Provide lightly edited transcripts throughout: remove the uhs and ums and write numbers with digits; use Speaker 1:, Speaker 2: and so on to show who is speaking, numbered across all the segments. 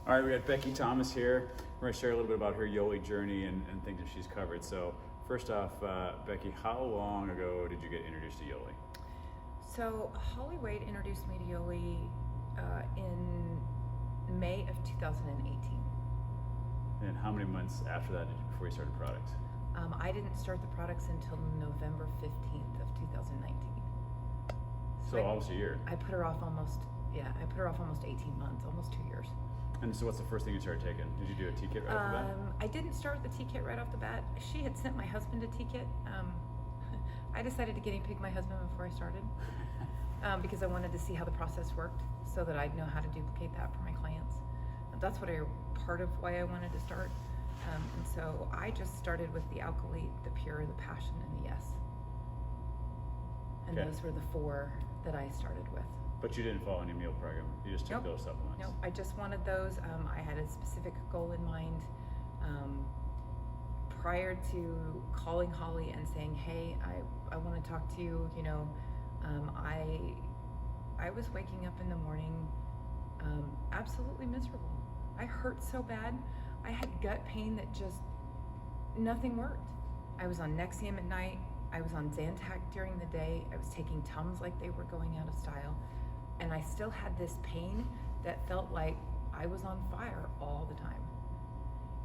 Speaker 1: All right, we got Becky Thomas here. We're going to share a little bit about her Yoli journey and things that she's covered. So first off, Becky, how long ago did you get introduced to Yoli?
Speaker 2: So Holly Wade introduced me to Yoli in May of 2018.
Speaker 1: And how many months after that before you started products?
Speaker 2: I didn't start the products until November 15th of 2019.
Speaker 1: So almost a year.
Speaker 2: I put her off almost 18 months, almost 2 years.
Speaker 1: And so what's the first thing you started taking? Did you do a T-kit right off the bat?
Speaker 2: I didn't start the T-kit right off the bat. She had sent my husband a T-kit. I decided to guinea pig my husband before I started because I wanted to see how the process worked so that I'd know how to duplicate that for my clients. That's part of why I wanted to start. And so I just started with the Alkalite, the Pure, the Passion, and the Yes. And those were the 4 that I started with.
Speaker 1: But you didn't follow any meal program. You just took those supplements.
Speaker 2: Nope, I just wanted those. I had a specific goal in mind. Prior to calling Holly and saying, hey, I want to talk to you, I was waking up in the morning absolutely miserable. I hurt so bad. I had gut pain that just, nothing worked. I was on Nexium at night. I was on Zantac during the day. I was taking Tums like they were going out of style. And I still had this pain that felt like I was on fire all the time.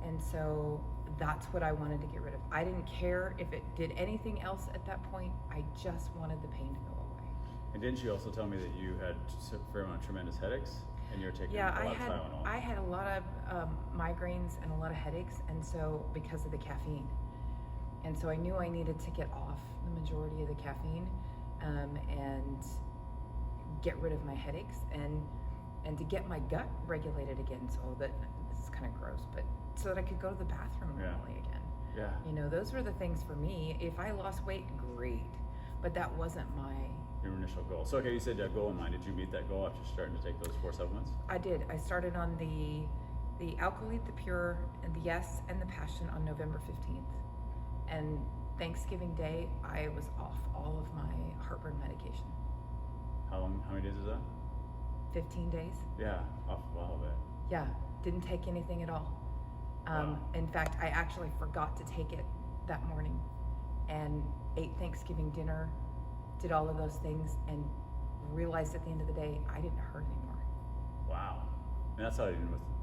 Speaker 2: And so that's what I wanted to get rid of. I didn't care if it did anything else at that point. I just wanted the pain to go away.
Speaker 1: And didn't you also tell me that you had a fair amount of tremendous headaches and you were taking a lot of Tylenol?
Speaker 2: I had a lot of migraines and a lot of headaches, and so because of the caffeine. And so I knew I needed to get off the majority of the caffeine and get rid of my headaches and to get my gut regulated again, so that, this is kind of gross, but so that I could go to the bathroom normally again.
Speaker 1: Yeah.
Speaker 2: Those were the things for me. If I lost weight, great, but that wasn't
Speaker 1: your initial goal. So okay, you said a goal in mind. Did you meet that goal after starting to take those 4 supplements?
Speaker 2: I did. I started on the Alkalite, the Pure, and the Yes, and the Passion on November 15th. And Thanksgiving Day, I was off all of my heartburn medication.
Speaker 1: How many days is that?
Speaker 2: 15 days.
Speaker 1: Yeah, off all of it.
Speaker 2: Yeah, didn't take anything at all.
Speaker 1: Wow.
Speaker 2: In fact, I actually forgot to take it that morning and ate Thanksgiving dinner, did all of those things, and realized at the end of the day, I didn't hurt anymore.
Speaker 1: Wow. And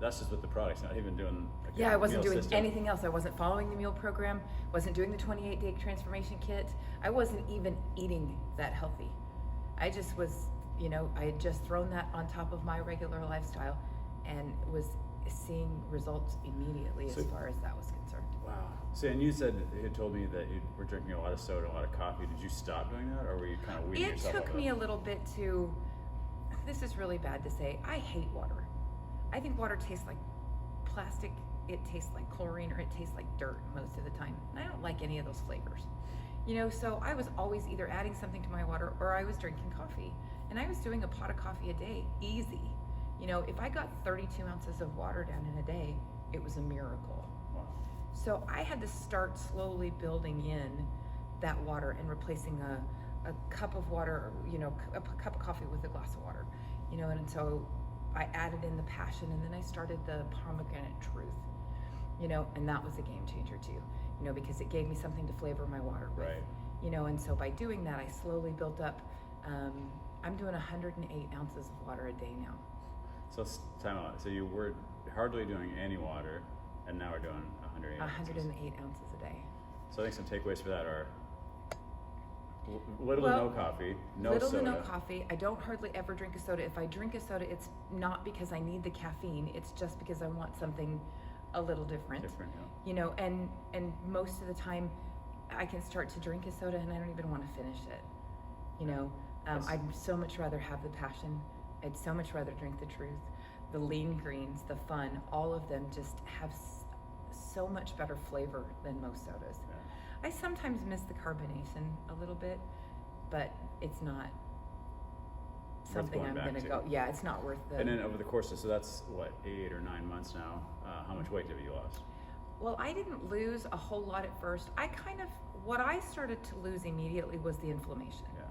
Speaker 1: that's just with the products, not even doing
Speaker 2: I wasn't doing
Speaker 1: system.
Speaker 2: anything else. I wasn't following the meal program, wasn't doing the 28-day transformation kit. I wasn't even eating that healthy. I just was, I had just thrown that on top of my regular lifestyle and was seeing results immediately as far as that was concerned.
Speaker 1: Wow. So, and you had told me that you were drinking a lot of soda, a lot of coffee. Did you stop doing that, or were you kind of weaning yourself
Speaker 2: It took me a little bit to, this is really bad to say, I hate water. I think water tastes like plastic, it tastes like chlorine, or it tastes like dirt most of the time. And I don't like any of those flavors. So I was always either adding something to my water or I was drinking coffee. And I was doing a pot of coffee a day, easy. If I got 32 ounces of water down in a day, it was a miracle.
Speaker 1: Wow.
Speaker 2: So I had to start slowly building in that water and replacing a cup of water, a cup of coffee with a glass of water, and so I added in the Passion, and then I started the Pomegranate Truth, and that was a game changer too, because it gave me something to flavor my water with,
Speaker 1: right.
Speaker 2: And so by doing that, I slowly built up. I'm doing 108 ounces of water a day now.
Speaker 1: So time out. So you were hardly doing any water, and now we're doing 108
Speaker 2: ounces a day.
Speaker 1: So I think some takeaways for that are little to no coffee, no soda.
Speaker 2: Little to no coffee. I don't hardly ever drink a soda. If I drink a soda, it's not because I need the caffeine. It's just because I want something a little different.
Speaker 1: Yeah.
Speaker 2: And most of the time, I can start to drink a soda and I don't even want to finish it. I'd so much rather have the Passion. I'd so much rather drink the Truth. The Lean Greens, the Fun, all of them just have so much better flavor than most sodas.
Speaker 1: Yeah.
Speaker 2: I sometimes miss the carbonation a little bit, but it's not something I'm going to go. Yeah, it's not worth the.
Speaker 1: And then over the course of, so that's what, 8 or 9 months now, how much weight have you lost?
Speaker 2: Well, I didn't lose a whole lot at first. What I started to lose immediately was the inflammation.
Speaker 1: Yeah.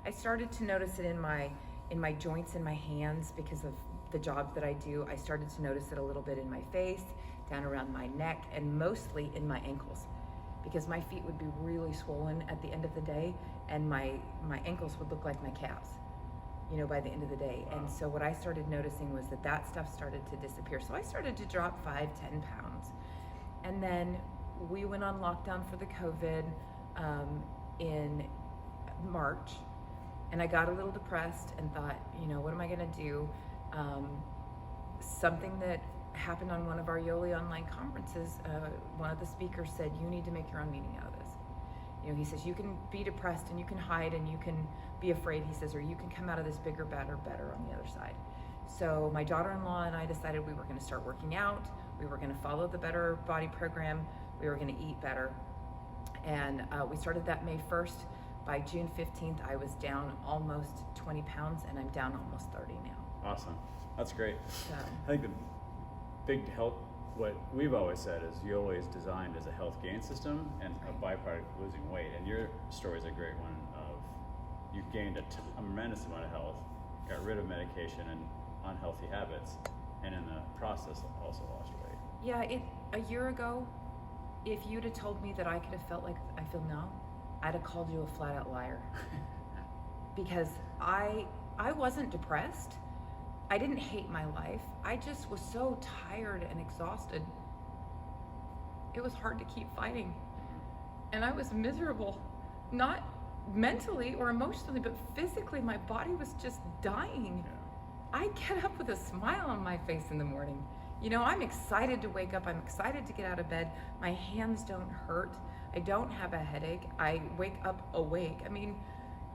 Speaker 2: I started to notice it in my joints in my hands because of the job that I do, I started to notice it a little bit in my face, down around my neck, and mostly in my ankles, because my feet would be really swollen at the end of the day, and my ankles would look like my calves, by the end of the day.
Speaker 1: Wow.
Speaker 2: And so what I started noticing was that stuff started to disappear. So I started to drop 5-10 pounds. And then we went on lockdown for the COVID in March, and I got a little depressed and thought, what am I gonna do? Something that happened on one of our Yoli online conferences, one of the speakers said, you need to make your own meaning out of this. He says, you can be depressed and you can hide and you can be afraid, he says, or you can come out of this bigger, better on the other side. So my daughter-in-law and I decided we were gonna start working out, we were gonna follow the Better Body program, we were gonna eat better. And we started that May 1st. By June 15th, I was down almost 20 pounds and I'm down almost 30 now.
Speaker 1: Awesome. That's great.
Speaker 2: So,
Speaker 1: I think the big help, what we've always said is Yoli is designed as a health gain system and a byproduct of losing weight. And your story is a great one of you gained a tremendous amount of health, got rid of medication and unhealthy habits, and in the process also lost weight.
Speaker 2: yeah, a year ago, if you'd have told me that I could have felt like I feel now, I'd have called you a flat out liar. Because I wasn't depressed. I didn't hate my life. I just was so tired and exhausted. It was hard to keep fighting. And I was miserable. Not mentally or emotionally, but physically, my body was just dying.
Speaker 1: Yeah.
Speaker 2: I get up with a smile on my face in the morning. I'm excited to wake up. I'm excited to get out of bed. My hands don't hurt. I don't have a headache. I wake up awake.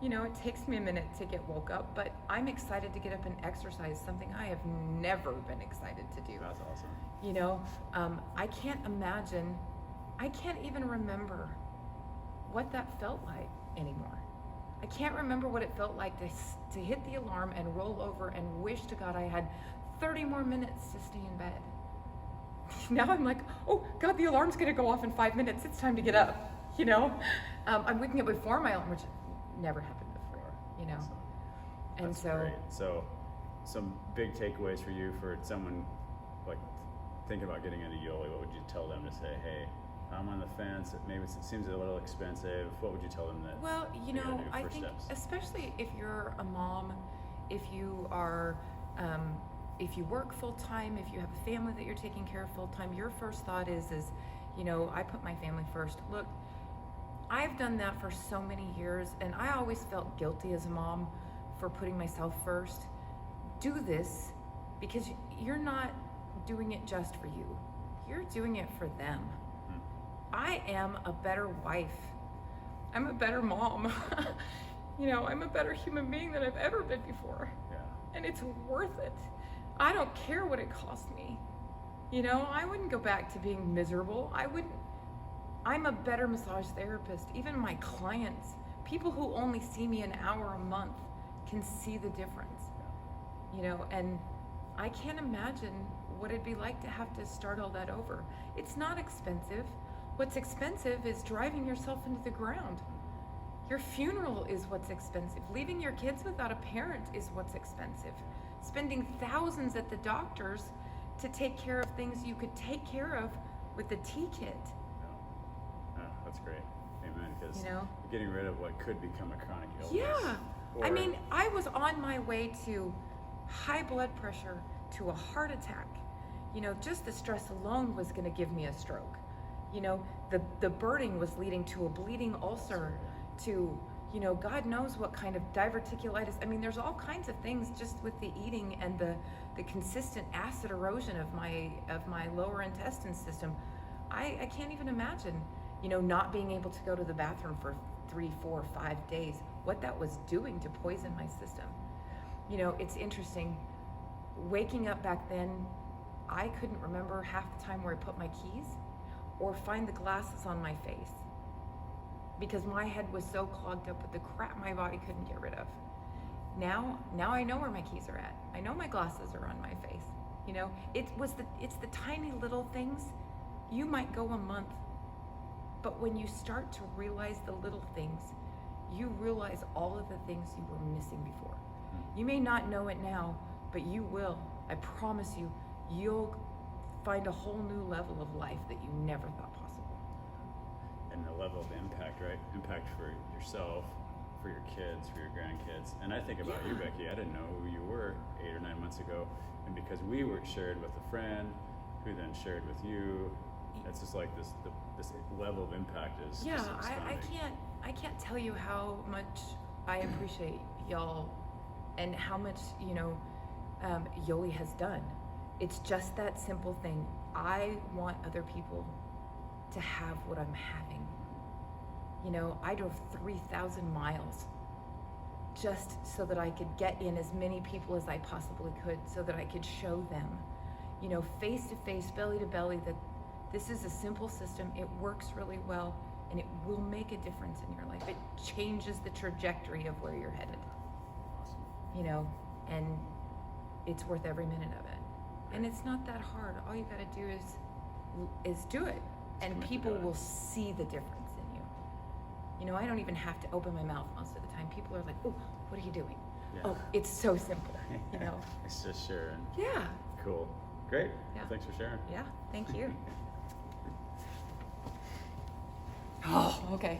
Speaker 2: It takes me a minute to get woke up, but I'm excited to get up and exercise, something I have never been excited to do.
Speaker 1: That's awesome.
Speaker 2: I can't imagine, I can't even remember what that felt like anymore. I can't remember what it felt like to hit the alarm and roll over and wish to God I had 30 more minutes to stay in bed. Now I'm like, oh God, the alarm's gonna go off in 5 minutes. It's time to get up, I'm waking up before my alarm, which never happened before,
Speaker 1: Awesome.
Speaker 2: And
Speaker 1: That's
Speaker 2: so,
Speaker 1: great. So some big takeaways for you for someone like thinking about getting into Yoli. What would you tell them to say, hey, I'm on the fence, maybe it seems a little expensive. What would you tell them that?
Speaker 2: well,
Speaker 1: they gotta do
Speaker 2: I
Speaker 1: first
Speaker 2: think,
Speaker 1: steps?
Speaker 2: especially if you're a mom, if you are, if you work full-time, if you have a family that you're taking care of full-time, your first thought is, I put my family first. Look, I've done that for so many years, and I always felt guilty as a mom for putting myself first. Do this because you're not doing it just for you. You're doing it for them. I am a better wife. I'm a better mom. I'm a better human being than I've ever been before.
Speaker 1: Yeah.
Speaker 2: And it's worth it. I don't care what it cost me. I wouldn't go back to being miserable. I'm a better massage therapist. Even my clients, people who only see me an hour a month, can see the difference. And I can't imagine what it'd be like to have to start all that over. It's not expensive. What's expensive is driving yourself into the ground. Your funeral is what's expensive. Leaving your kids without a parent is what's expensive. Spending thousands at the doctor's to take care of things you could take care of with the T-kit.
Speaker 1: That's great. Amen. Because
Speaker 2: You know?
Speaker 1: you're getting rid of what could become a chronic illness.
Speaker 2: Yeah. I
Speaker 1: Or-
Speaker 2: mean, I was on my way to high blood pressure, to a heart attack. Just the stress alone was going to give me a stroke. The burning was leading to a bleeding ulcer, to, God knows what kind of diverticulitis. I mean, there's all kinds of things just with the eating and the consistent acid erosion of my lower intestine system. I can't even imagine, not being able to go to the bathroom for 3, 4, 5 days, what that was doing to poison my system. It's interesting. Waking up back then, I couldn't remember half the time where I put my keys or find the glasses on my face because my head was so clogged up with the crap my body couldn't get rid of. Now I know where my keys are at. I know my glasses are on my face. It's the tiny little things. You might go a month, but when you start to realize the little things, you realize all of the things you were missing before. You may not know it now, but you will. I promise you, you'll find a whole new level of life that you never thought possible.
Speaker 1: And the level of impact, right? Impact for yourself, for your kids, for your grandkids. And I think about you, Becky. I didn't know who you were 8 or 9 months ago, and because we were shared with a friend, who then shared with you, it's just like this level of impact is
Speaker 2: Yeah,
Speaker 1: just
Speaker 2: I
Speaker 1: astounding.
Speaker 2: I can't tell you how much I appreciate y'all and how much, Yoli has done. It's just that simple thing. I want other people to have what I'm having. I drove 3,000 miles just so that I could get in as many people as I possibly could, so that I could show them, face to face, belly to belly, that this is a simple system. It works really well, and it will make a difference in your life. It changes the trajectory of where you're headed,
Speaker 1: Awesome.
Speaker 2: and it's worth every minute of it. And it's not that hard. All you got to do is do it, and
Speaker 1: commit to
Speaker 2: people
Speaker 1: doing it.
Speaker 2: will see the difference in you. I don't even have to open my mouth most of the time. People are like, "Oh, what are you doing?"
Speaker 1: Yeah.
Speaker 2: Oh, it's so simple.
Speaker 1: It's just sharing.
Speaker 2: Yeah.
Speaker 1: Cool. Great.
Speaker 2: Yeah.
Speaker 1: Well, thanks for sharing.
Speaker 2: Yeah. Thank you. Oh, okay.